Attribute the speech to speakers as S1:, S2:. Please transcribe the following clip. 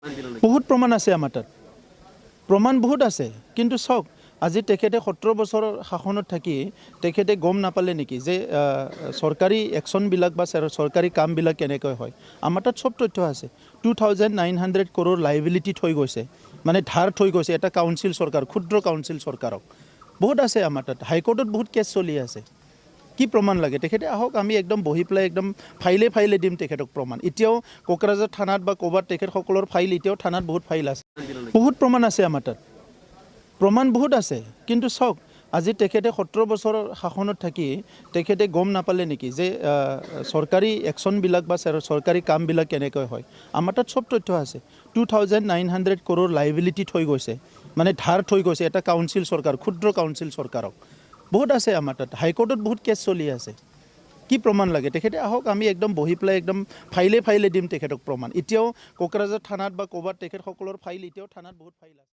S1: বহুত প্ৰমাণ আছে আমাৰ তাত প্ৰমাণ বহুত আছে কিন্তু চাওক আজি তেখেতে 17 বছৰ শাসনত থাকি তেখেতে গম নাপালে নেকি যে চৰকাৰী একশ্যনবিলাক বা চৰকাৰী কামবিলাক কেনেকৈ হয় আমাৰ তাত সব তথ্য আছে 2900 crore লাইবিলিটি থৈ গৈছে মানে ধাৰ থৈ গৈছে এটা কাউন্সিল চৰকাৰ ক্ষুদ্ৰ কাউন্সিল চৰকাৰক বহুত আছে আমাৰ তাত হাইকোৰ্টত বহুত কেছ চলি আছে কি প্ৰমাণ লাগে তেখেতে আহক আমি একদম বহি পেলাই একদম ফাইলে দিম তেখেতক প্ৰমাণ এতিয়াও কোকৰাঝাৰ থানাত বা ক'বাত তেখেতসকলৰ ফাইল এতিয়াও থানাত বহুত ফাইল আছে বহুত প্ৰমাণ আছে আমাৰ তাত প্ৰমাণ বহুত আছে কিন্তু চাওক আজি তেখেতে 17 বছৰ শাসনত থাকি তেখেতে গম নাপালে নেকি যে চৰকাৰী একশ্যনবিলাক বা চৰকাৰী কামবিলাক কেনেকৈ হয় আমাৰ তাত সব তথ্য আছে 2900 crore লাইবিলিটি থৈ গৈছে মানে ধাৰ থৈ গৈছে এটা কাউন্সিল চৰকাৰ ক্ষুদ্ৰ কাউন্সিল চৰকাৰক বহুত আছে আমাৰ তাত হাইকোৰ্টত বহুত কেছ চলি আছে কি প্ৰমাণ লাগে তেখেতে আহক আমি একদম বহি পেলাই একদম ফাইলে দিম তেখেতক প্ৰমাণ এতিয়াও কোকৰাঝাৰ থানাত বা ক'বাত তেখেতসকলৰ ফাইল এতিয়াও থানাত বহুত ফাইল আছে